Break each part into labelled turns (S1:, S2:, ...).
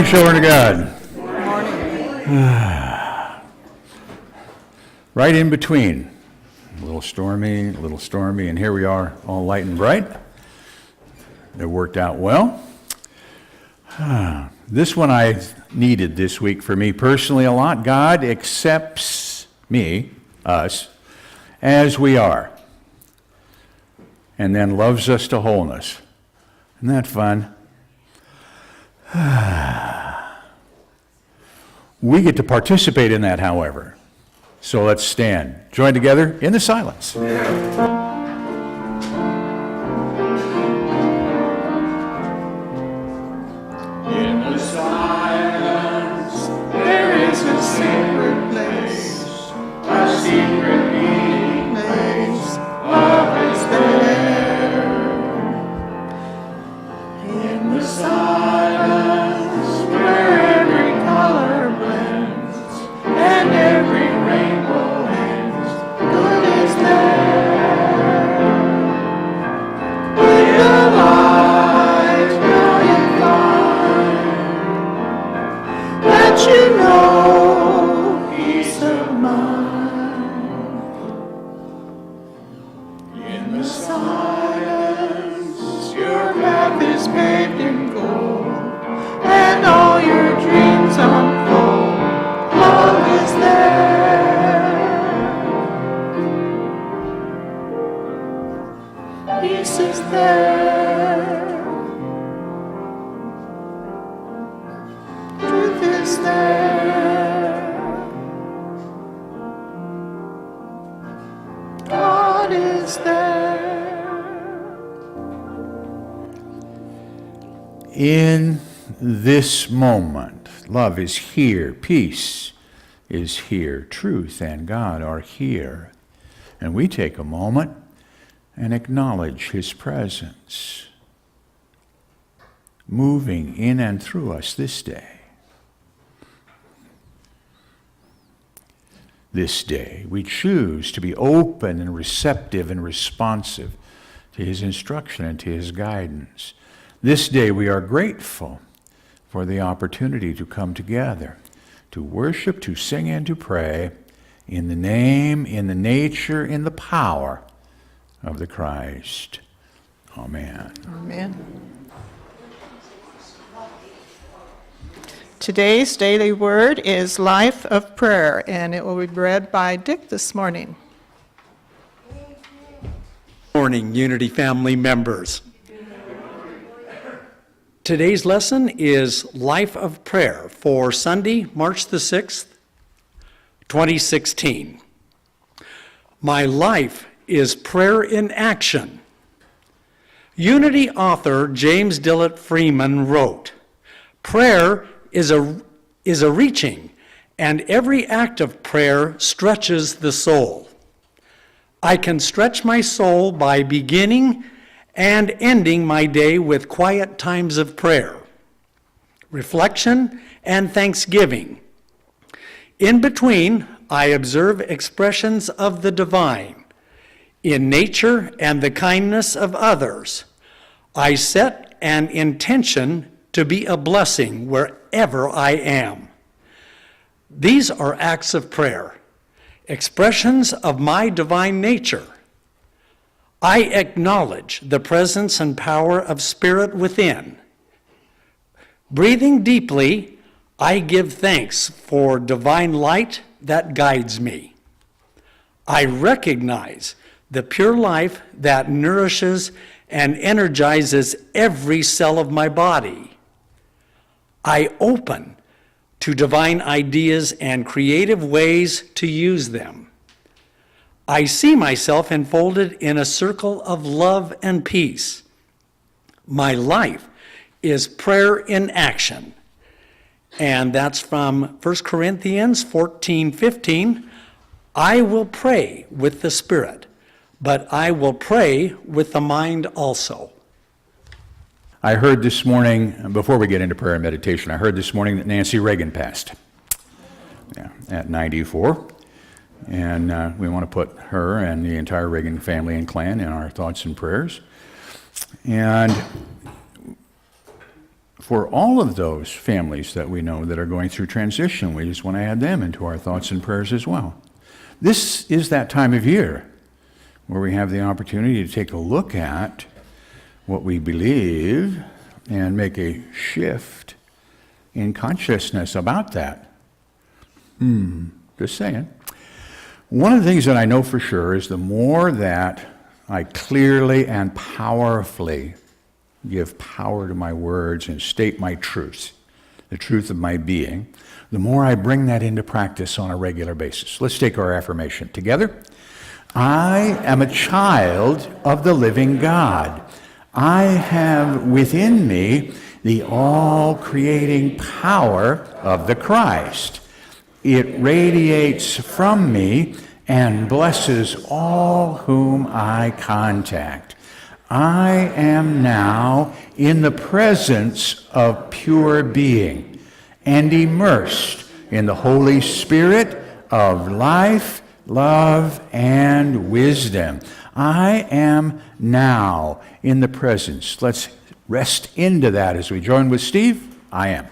S1: morning, children of God.
S2: Good morning.
S1: Right in between. A little stormy, and here we are, all light and bright. It worked out well. This one I needed this week for me personally a lot. God accepts me, us, as we are, and then loves us to wholeness. Isn't that fun? We get to participate in that, however. So let's stand, join together in the silence.
S3: In the silence, there is a sacred place, a secret meeting place. Love is there. In the silence, where every color blends and every rainbow ends, good is there. Be alive, brilliant light, that you know peace of mind. In the silence, your path is paved in gold, and all your dreams unfold. Love is there. Peace is there. Truth is there. God is there.
S1: In this moment, love is here, peace is here, truth and God are here. And we take a moment and acknowledge His presence, moving in and through us this day. This day, we choose to be open and receptive and responsive to His instruction and to His guidance. This day, we are grateful for the opportunity to come together, to worship, to sing, and to pray in the name, in the nature, in the power of the Christ. Amen.
S2: Amen. Today's daily word is Life of Prayer, and it will be read by Dick this morning.
S4: Morning, Unity family members. Today's lesson is Life of Prayer for Sunday, March the 6th, 2016. My life is prayer in action. Unity author James Dillett Freeman wrote, "Prayer is a reaching, and every act of prayer stretches the soul. I can stretch my soul by beginning and ending my day with quiet times of prayer, reflection, and thanksgiving. In between, I observe expressions of the divine in nature and the kindness of others. I set an intention to be a blessing wherever I am. These are acts of prayer, expressions of my divine nature. I acknowledge the presence and power of Spirit within. Breathing deeply, I give thanks for divine light that guides me. I recognize the pure life that nourishes and energizes every cell of my body. I open to divine ideas and creative ways to use them. I see myself enfolded in a circle of love and peace. My life is prayer in action." And that's from 1 Corinthians 14:15. "I will pray with the Spirit, but I will pray with the mind also."
S1: I heard this morning, before we get into prayer and meditation, I heard this morning that Nancy Reagan passed at 94. And we want to put her and the entire Reagan family and clan in our thoughts and prayers. And for all of those families that we know that are going through transition. We just want to add them into our thoughts and prayers as well. This is that time of year where we have the opportunity to take a look at what we believe and make a shift in consciousness about that. Just saying. One of the things that I know for sure is the more that I clearly and powerfully give power to my words and state my truth, the truth of my being, the more I bring that into practice on a regular basis. Let's take our affirmation together. I am a child of the living God. I have within me the all-creating power of the Christ. It radiates from me and blesses all whom I contact. I am now in the presence of pure being and immersed in the Holy Spirit of life, love, and wisdom. I am now in the presence. Let's rest into that as we join with Steve. I am.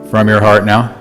S1: From your heart now.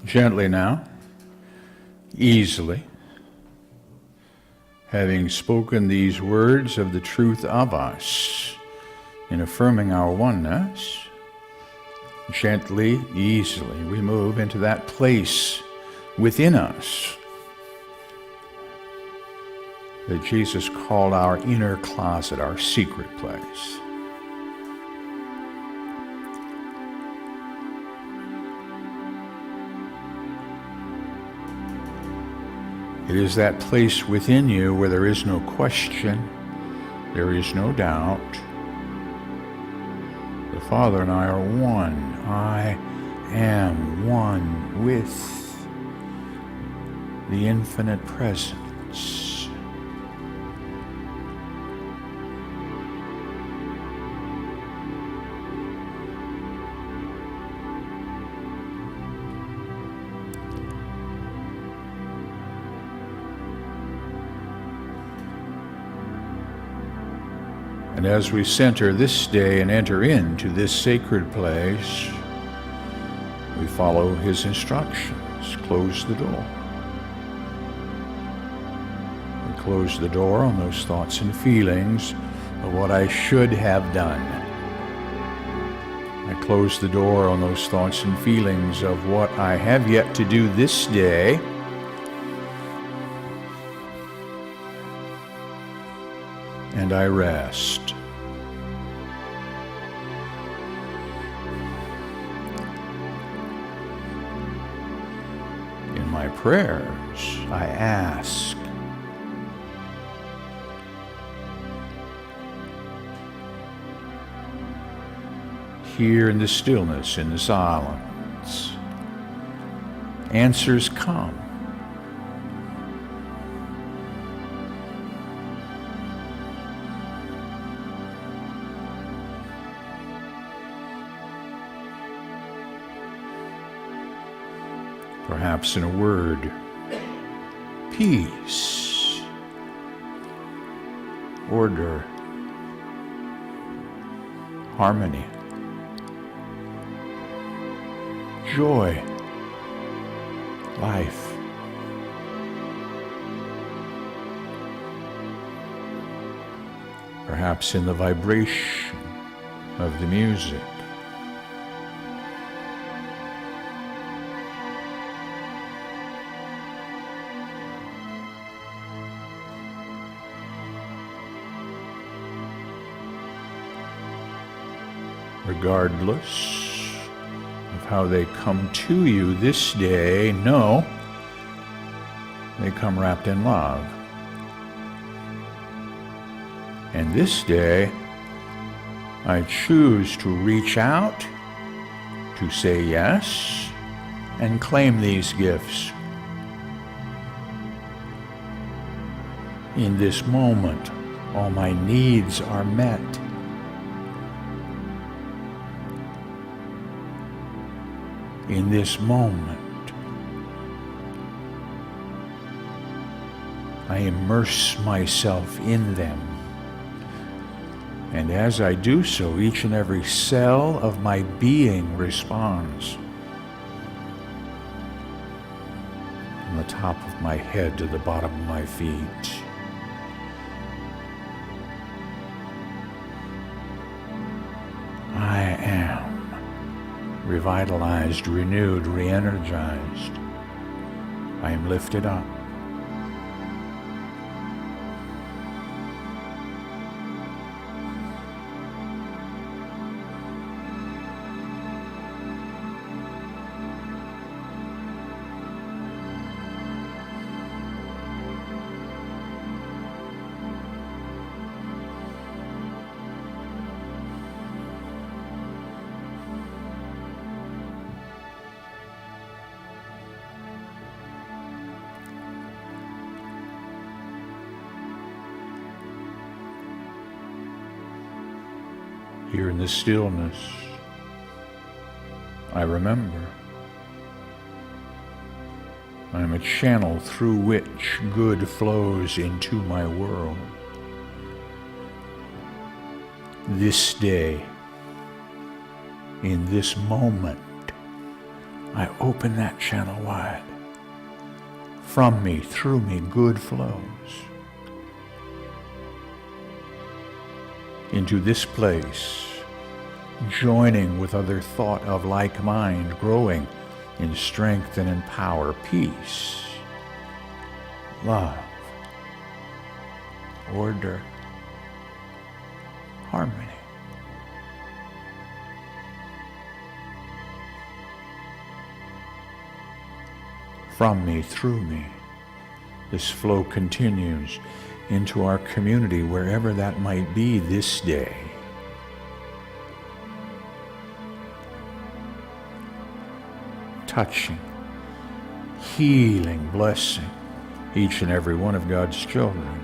S1: Gently now, easily, having spoken these words of the truth of us in affirming our oneness, gently, easily, we move into that place within us that Jesus called our inner closet, our secret place. It is that place within you where there is no question, there is no doubt. The Father and I are one. I am one with the infinite presence. And as we center this day and enter into this sacred place, we follow his instructions. Close the door. We close the door on those thoughts and feelings of what I should have done. I close the door on those thoughts and feelings of what I have yet to do this day. And I rest. In my prayers, I ask. Here in the stillness, in the silence, answers come. Perhaps in a word, peace, order, harmony, joy, life. Perhaps in the vibration of the music. Regardless of how they come to you this day, know they come wrapped in love. And this day, I choose to reach out, to say yes, and claim these gifts. In this moment, all my needs are met. In this moment, I immerse myself in them. And as I do so, each and every cell of my being responds. From the top of my head to the bottom of my feet. I am revitalized, renewed, re-energized. I am lifted up. Here in the stillness, I remember I am a channel through which good flows into my world. This day, in this moment, I open that channel wide. From me, through me, good flows into this place, joining with other thought of like mind, growing in strength and in power, peace, love, order, harmony. From me, through me, this flow continues into our community, wherever that might be this day. Touching, healing, blessing each and every one of God's children.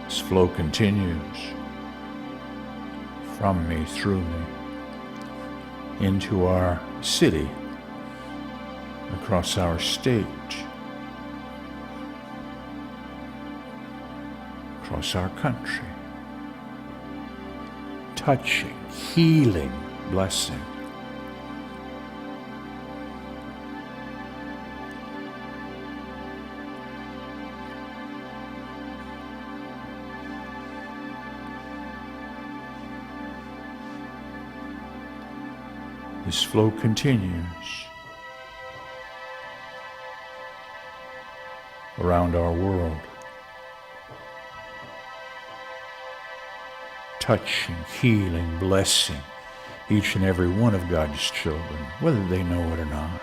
S1: This flow continues from me, through me, into our city, across our state, across our country, touching, healing, blessing. This flow continues around our world, touching, healing, blessing each and every one of God's children, whether they know it or not.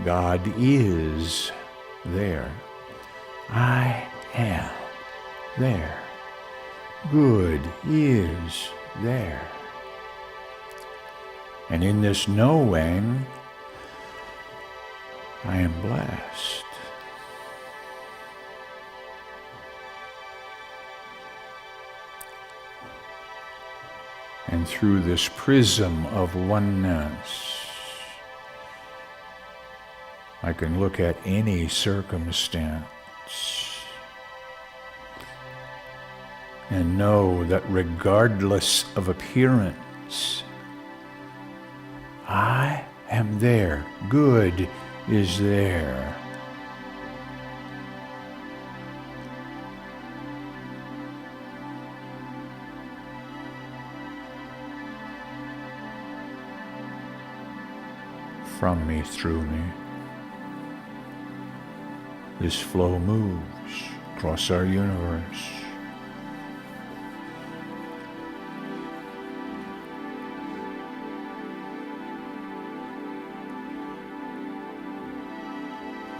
S1: God is there. I am there. Good is there. And in this knowing, I am blessed. And through this prism of oneness, I can look at any circumstance and know that regardless of appearance, I am there. Good is there. From me, through me. This flow moves across our universe.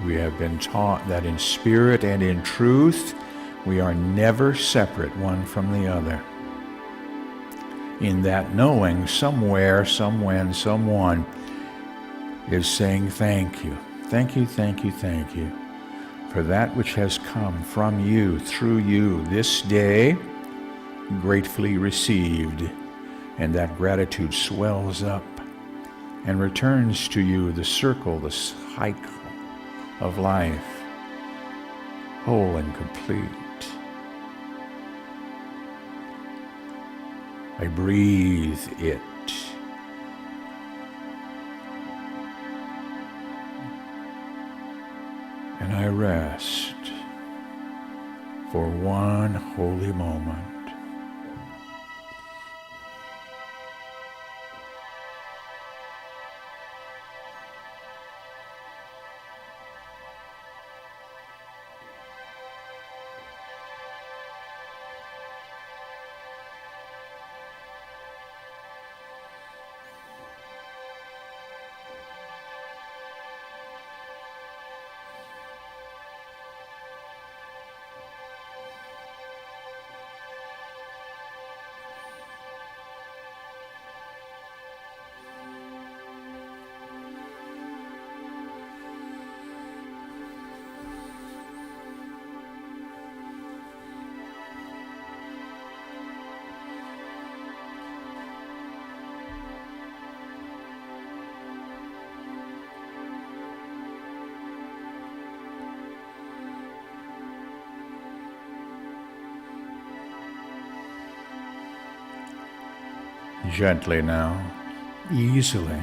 S1: We have been taught that in spirit and in truth, we are never separate one from the other. In that knowing, somewhere, somewhen, someone is saying thank you. Thank you, thank you, thank you for that which has come from you, through you, this day, gratefully received. And that gratitude swells up and returns to you the circle, the cycle of life, whole and complete. I breathe it. And I rest for one holy moment. Gently now, easily,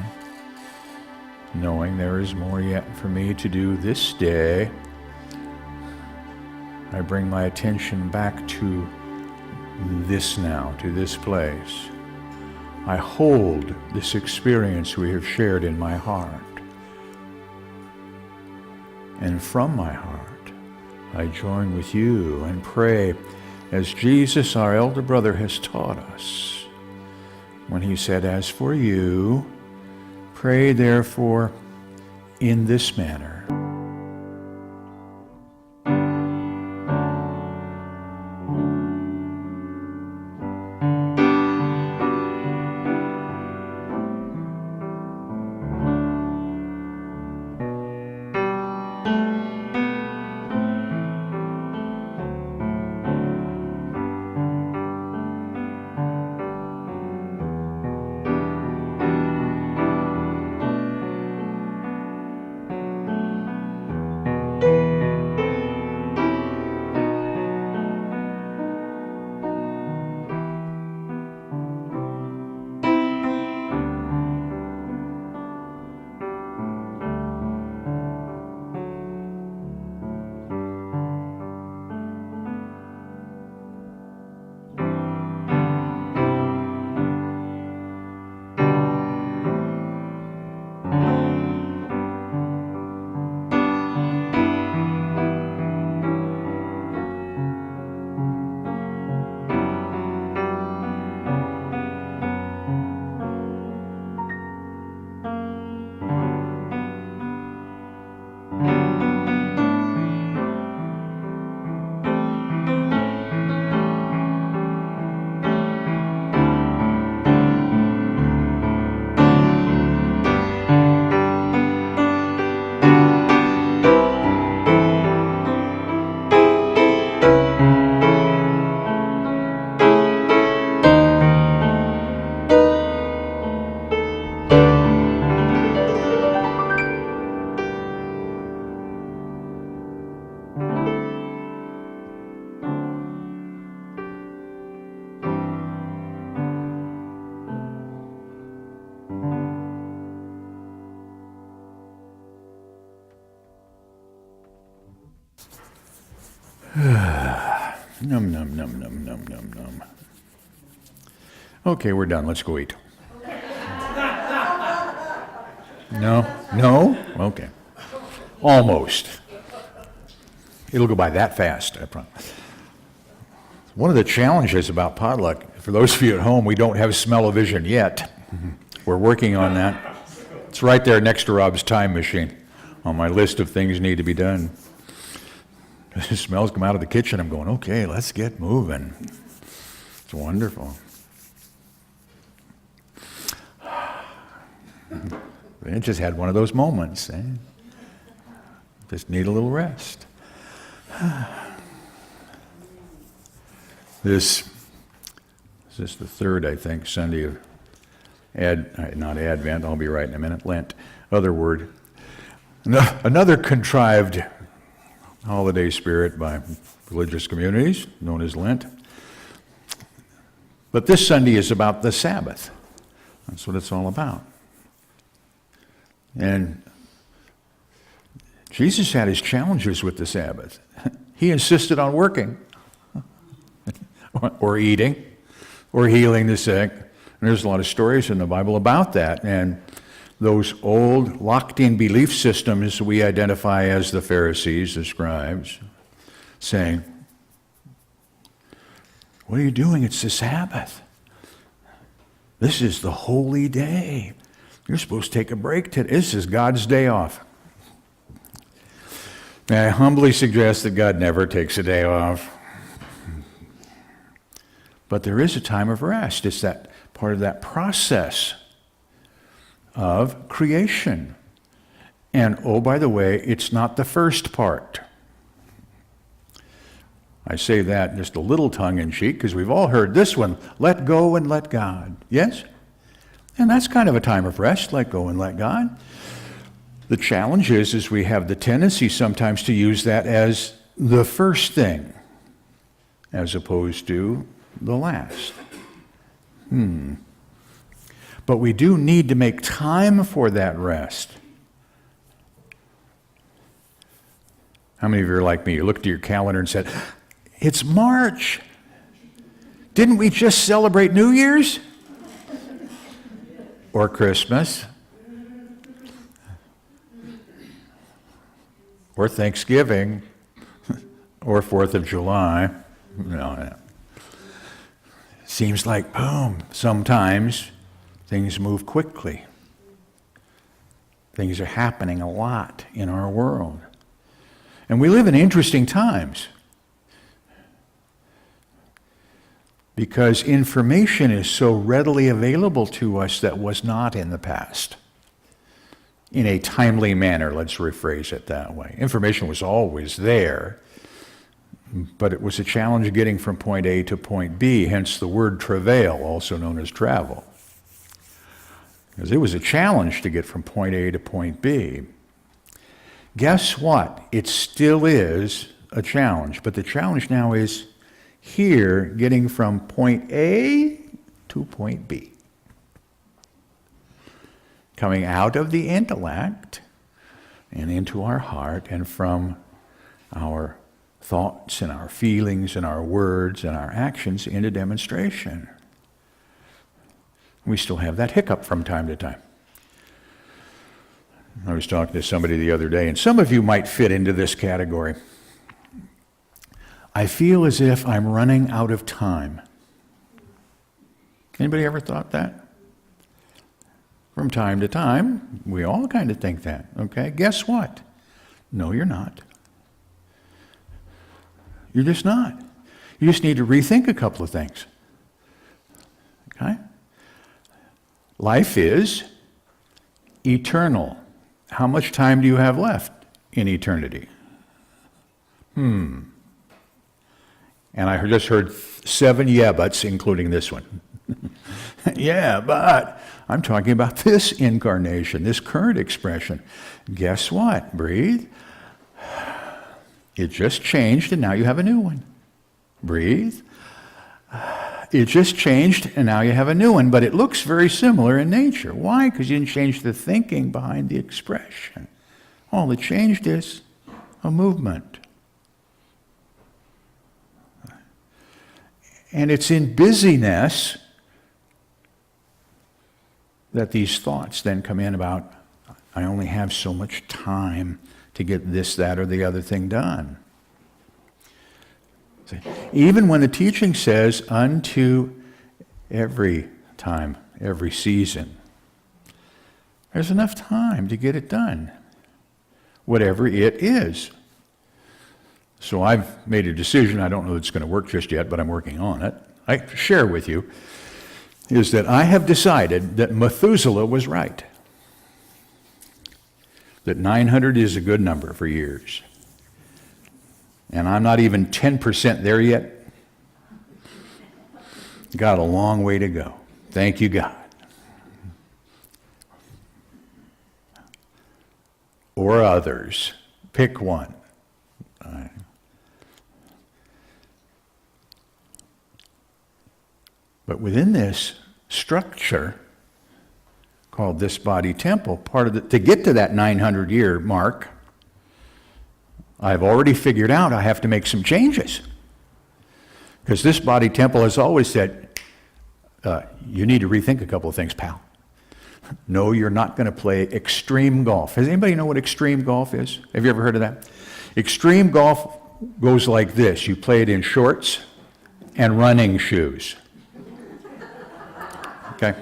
S1: knowing there is more yet for me to do this day, I bring my attention back to this now, to this place. I hold this experience we have shared in my heart. And from my heart, I join with you and pray as Jesus, our elder brother, has taught us when he said, as for you, pray therefore in this manner. Num, num, num, num, num, num, num. Okay, we're done. Let's go eat. No? No? Okay. Almost. It'll go by that fast, I promise. One of the challenges about potluck, for those of you at home, we don't have smell-o-vision yet. We're working on that. It's right there next to Rob's time machine on my list of things need to be done. The smells come out of the kitchen. I'm going, okay, let's get moving. It's wonderful. I just had one of those moments. Just need a little rest. This is the third, I think, Sunday of not Advent, I'll be right in a minute, Lent, other word. Another contrived holiday spirit by religious communities, known as Lent. But this Sunday is about the Sabbath. That's what it's all about. And Jesus had his challenges with the Sabbath. He insisted on working, or eating, or healing the sick. And there's a lot of stories in the Bible about that. And those old, locked-in belief systems we identify as the Pharisees, the scribes, saying, what are you doing? It's the Sabbath. This is the holy day. You're supposed to take a break today. This is God's day off. May I humbly suggest that God never takes a day off. But there is a time of rest. It's that part of that process of creation. And oh, by the way, it's not the first part. I say that just a little tongue-in-cheek because we've all heard this one, let go and let God. Yes? And that's kind of a time of rest, let go and let God. The challenge is we have the tendency sometimes to use that as the first thing as opposed to the last. But we do need to make time for that rest. How many of you are like me? You looked at your calendar and said, it's March. Didn't we just celebrate New Year's? Or Christmas? Or Thanksgiving? Or 4th of July? No. Seems like, boom, sometimes things move quickly. Things are happening a lot in our world. And we live in interesting times because information is so readily available to us that was not in the past. In a timely manner, let's rephrase it that way. Information was always there, but it was a challenge getting from point A to point B, hence the word travail, also known as travel. Because it was a challenge to get from point A to point B. Guess what? It still is a challenge, but the challenge now is here, getting from point A to point B. Coming out of the intellect and into our heart, and from our thoughts and our feelings and our words and our actions into demonstration. We still have that hiccup from time to time. I was talking to somebody the other day, and some of you might fit into this category. I feel as if I'm running out of time. Anybody ever thought that? From time to time, we all kind of think that, okay? Guess what? No, you're not. You're just not. You just need to rethink a couple of things, okay? Life is eternal. How much time do you have left in eternity? And I just heard 7 yeah buts, including this one. Yeah, but I'm talking about this incarnation, this current expression. Guess what? Breathe. It just changed, and now you have a new one. Breathe. It just changed, and now you have a new one, but it looks very similar in nature. Why? Because you didn't change the thinking behind the expression. All that changed is a movement. And it's in busyness that these thoughts then come in about, I only have so much time to get this, that, or the other thing done. See, even when the teaching says, unto every time, every season, there's enough time to get it done, whatever it is. So I've made a decision. I don't know that it's going to work just yet, but I'm working on it. I share with you is that I have decided that Methuselah was right, that 900 is a good number for years. And I'm not even 10% there yet. Got a long way to go. Thank you, God. Or others. Pick one. But within this structure called this body temple, to get to that 900-year mark, I've already figured out I have to make some changes. Because this body temple has always said, you need to rethink a couple of things, pal. No, you're not going to play extreme golf. Does anybody know what extreme golf is? Have you ever heard of that? Extreme golf goes like this. You play it in shorts and running shoes. Okay?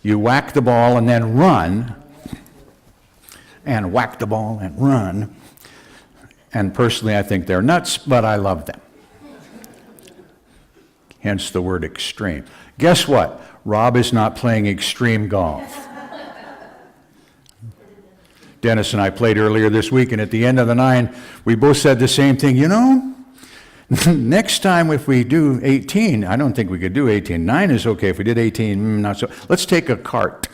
S1: You whack the ball and then run, and whack the ball and run. And personally, I think they're nuts, but I love them. Hence the word extreme. Guess what? Rob is not playing extreme golf. Dennis and I played earlier this week, and at the end of the 9, we both said the same thing. You know, next time if we do 18, I don't think we could do 18. 9 is okay. If we did 18, not so. Let's take a cart.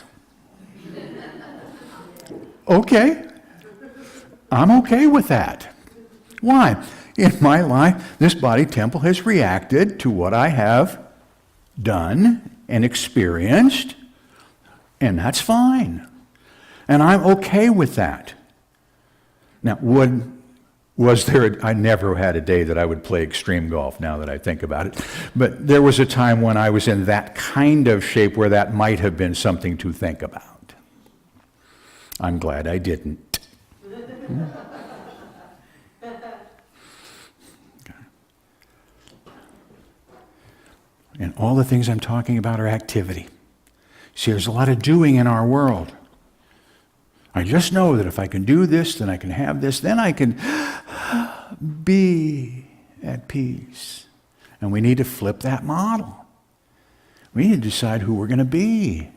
S1: Okay. I'm okay with that. Why? In my life, this body temple has reacted to what I have done and experienced, and that's fine. And I'm okay with that. Now, I never had a day that I would play extreme golf, now that I think about it, but there was a time when I was in that kind of shape where that might have been something to think about. I'm glad I didn't. And all the things I'm talking about are activity. See, there's a lot of doing in our world. I just know that if I can do this, then I can have this, then I can be at peace. And we need to flip that model. We need to decide who we're going to be.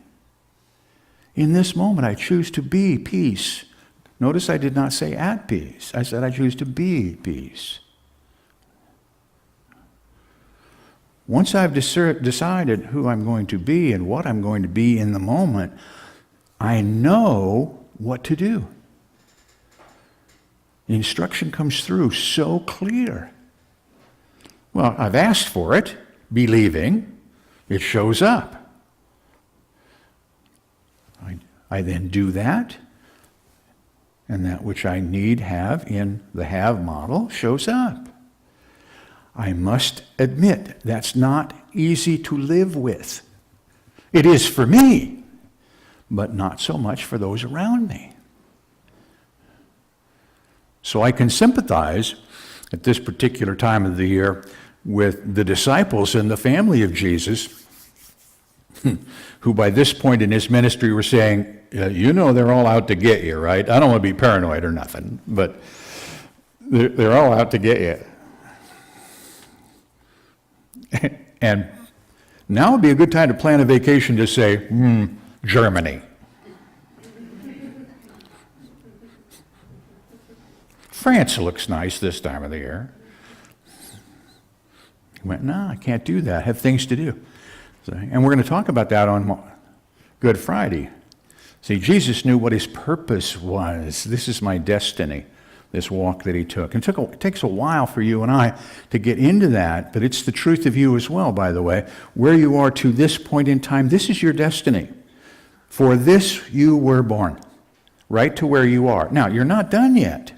S1: In this moment, I choose to be peace. Notice I did not say at peace. I said I choose to be peace. Once I've decided who I'm going to be and what I'm going to be in the moment, I know what to do. The instruction comes through so clear. Well, I've asked for it, believing, it shows up. I then do that, and that which I need have in the have model shows up. I must admit, that's not easy to live with. It is for me, but not so much for those around me. So I can sympathize at this particular time of the year with the disciples and the family of Jesus, who by this point in his ministry were saying, you know they're all out to get you, right? I don't want to be paranoid or nothing, but they're all out to get you. And now would be a good time to plan a vacation to say, Germany. France looks nice this time of the year. He went, no, I can't do that. I have things to do. So, and we're going to talk about that on Good Friday. See, Jesus knew what his purpose was. This is my destiny. This walk that he took. And it takes a while for you and I to get into that, but it's the truth of you as well, by the way. Where you are to this point in time, this is your destiny. For this you were born, right to where you are. Now, you're not done yet.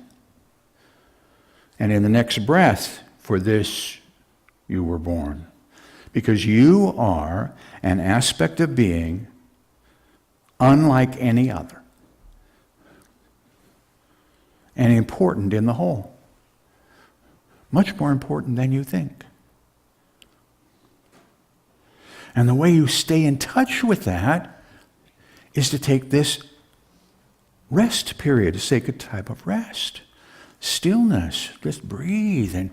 S1: And in the next breath, for this you were born. because you are an aspect of being unlike any other, and important in the whole. Much more important than you think. And the way you stay in touch with that is to take this rest period, a sacred type of rest. Stillness, just breathe and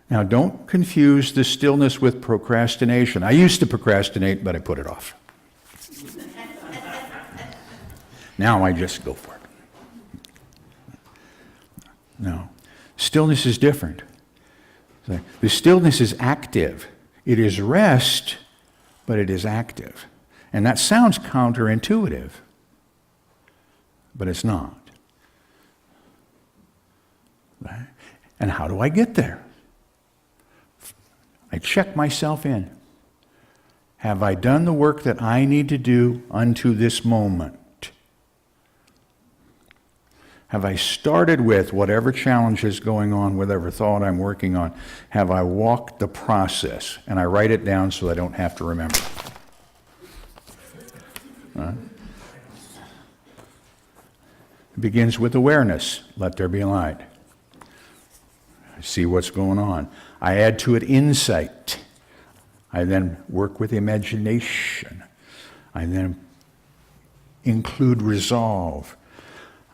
S1: Now, don't confuse the stillness with procrastination. I used to procrastinate, but I put it off. Now I just go for it. No. Stillness is different. The stillness is active. It is rest, but it is active. And that sounds counterintuitive, but it's not. Right? And how do I get there? I check myself in. Have I done the work that I need to do unto this moment? Have I started with whatever challenge is going on, whatever thought I'm working on? Have I walked the process? And I write it down so I don't have to remember. Right? It begins with awareness. Let there be light. I see what's going on. I add to it insight. I then work with imagination. I then include resolve.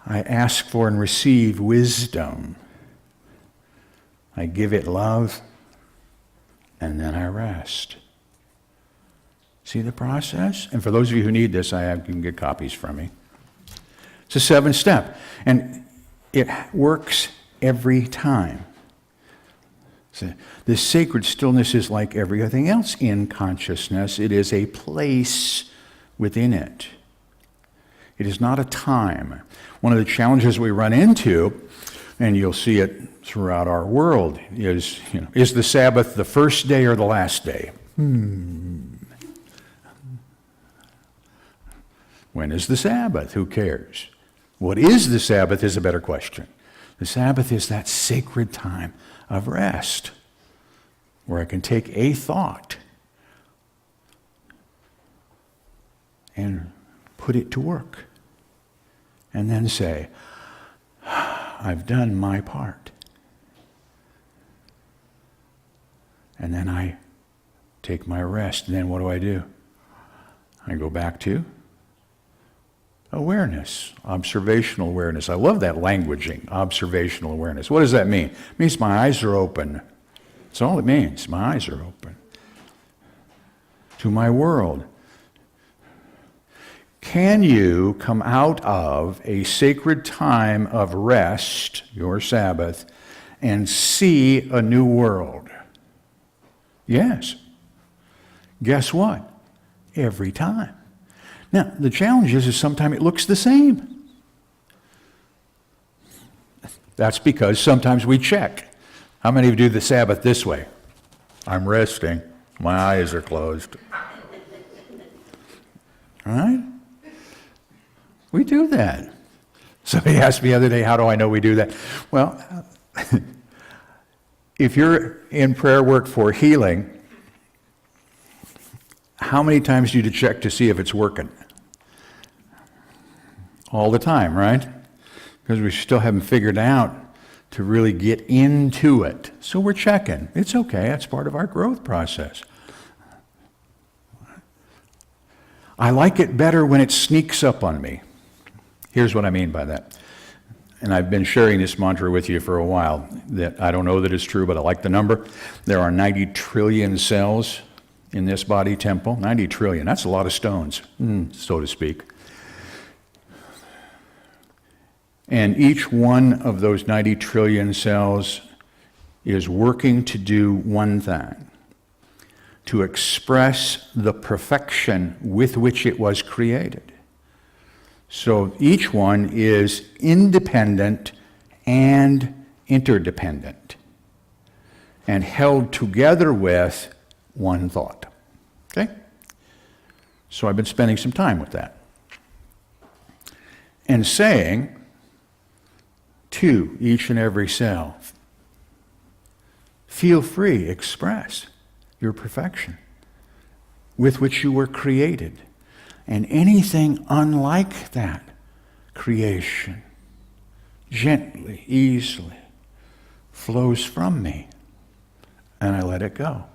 S1: I ask for and receive wisdom. I give it love, and then I rest. See the process? And for those of you who need this, you can get copies from me. It's a 7-step, and it works every time. So this sacred stillness is like everything else in consciousness. It is a place within it. It is not a time. One of the challenges we run into, and you'll see it throughout our world, is the Sabbath the first day or the last day? When is the Sabbath? Who cares? What is the Sabbath is a better question. The Sabbath is that sacred time of rest where I can take a thought and put it to work and then say, I've done my part. And then I take my rest. And then what do? I go back to awareness, observational awareness. I love that languaging, observational awareness. What does that mean? It means my eyes are open. That's all it means. My eyes are open to my world. Can you come out of a sacred time of rest, your Sabbath, and see a new world? Yes. Guess what? Every time. Now, the challenge is sometimes it looks the same. That's because sometimes we check. How many of you do the Sabbath this way? I'm resting. My eyes are closed. All right? We do that. Somebody asked me the other day, how do I know we do that? Well, if you're in prayer work for healing, how many times do you check to see if it's working? All the time, right? Because we still haven't figured out to really get into it. So we're checking. It's okay. That's part of our growth process. I like it better when it sneaks up on me. Here's what I mean by that. And I've been sharing this mantra with you for a while. That I don't know that it's true, but I like the number. There are 90 trillion cells in this body temple. 90 trillion. That's a lot of stones, so to speak. And each one of those 90 trillion cells is working to do one thing: to express the perfection with which it was created. So each one is independent and interdependent and held together with one thought. Okay? So I've been spending some time with that and saying to each and every cell, Feel free, express your perfection with which you were created. And anything unlike that creation, gently, easily, flows from me, and I let it go.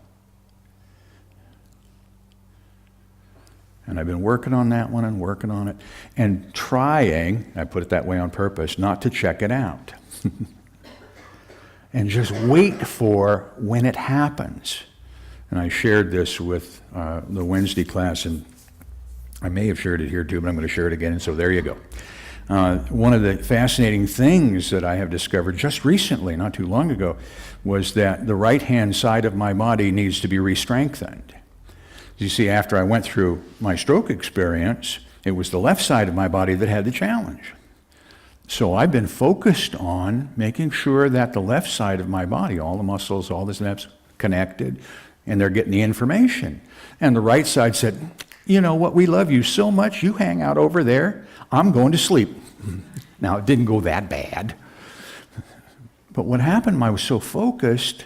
S1: And I've been working on that one and working on it, and trying, I put it that way on purpose, not to check it out. And just wait for when it happens. And I shared this with the Wednesday class, and I may have shared it here too, but I'm going to share it again, and so there you go. One of the fascinating things that I have discovered just recently, not too long ago, was that the right-hand side of my body needs to be re-strengthened. You see, after I went through my stroke experience, it was the left side of my body that had the challenge. So I've been focused on making sure that the left side of my body, all the muscles, all the snaps, connected, and they're getting the information. And the right side said, you know what, we love you so much, you hang out over there, I'm going to sleep. Now, it didn't go that bad. But what happened, I was so focused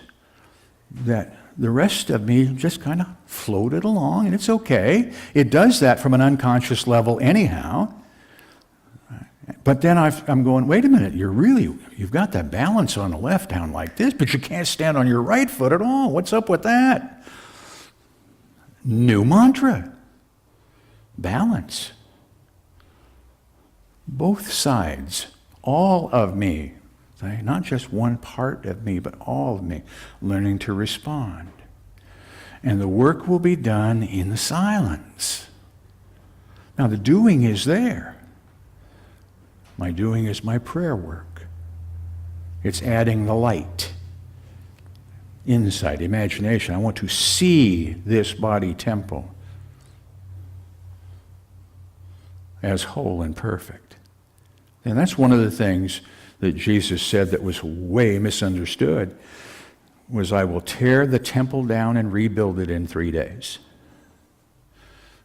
S1: that the rest of me just kind of floated along, and it's okay. It does that from an unconscious level anyhow. But then I'm going, wait a minute, you've got that balance on the left down like this, but you can't stand on your right foot at all. What's up with that? New mantra. Balance. Both sides, all of me, not just one part of me, but all of me, learning to respond. And the work will be done in the silence. Now, the doing is there. My doing is my prayer work. It's adding the light, insight, imagination. I want to see this body temple as whole and perfect. And that's one of the things that Jesus said that was way misunderstood, was I will tear the temple down and rebuild it in 3 days.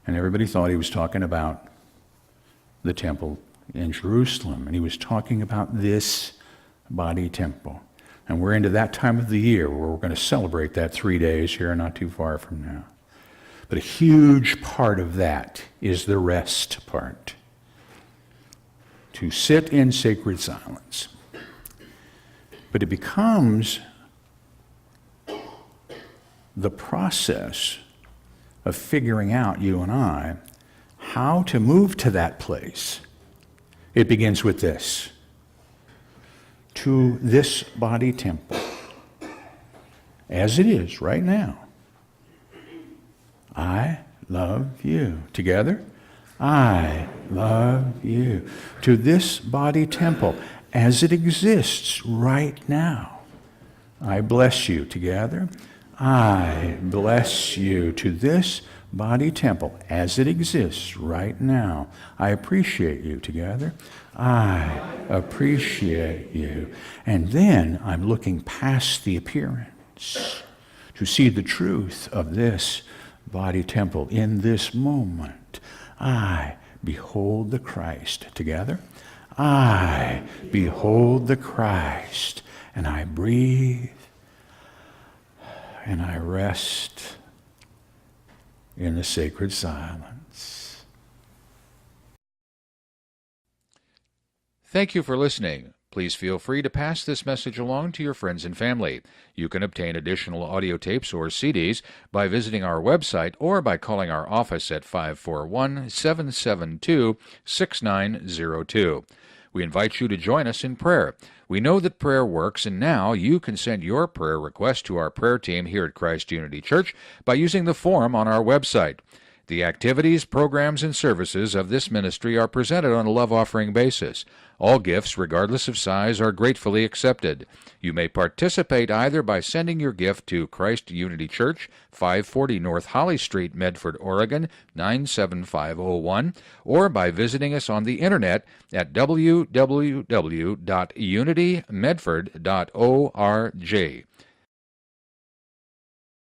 S1: And everybody thought he was talking about the temple in Jerusalem, and he was talking about this body temple. And we're into that time of the year where we're going to celebrate that 3 days here not too far from now. But a huge part of that is the rest part. To sit in sacred silence. But it becomes the process of figuring out, you and I, how to move to that place. It begins with this. To this body temple, as it is right now, I love you. Together, I love you. To this body temple, as it exists right now, I bless you. Together, I bless you. To this body temple, as it exists right now, I appreciate you. Together, I appreciate you. And then I'm looking past the appearance to see the truth of this body temple in this moment. I behold the Christ. Together, I behold the Christ, and I breathe and I rest in the sacred silence.
S5: Thank you for listening. Please feel free to pass this message along to your friends and family. You can obtain additional audio tapes or CDs by visiting our website or by calling our office at 541-772-6902. We invite you to join us in prayer. We know that prayer works, and now you can send your prayer request to our prayer team here at Christ Unity Church by using the form on our website. The activities, programs, and services of this ministry are presented on a love offering basis. All gifts, regardless of size, are gratefully accepted. You may participate either by sending your gift to Christ Unity Church, 540 North Holly Street, Medford, Oregon, 97501, or by visiting us on the internet at www.unitymedford.org.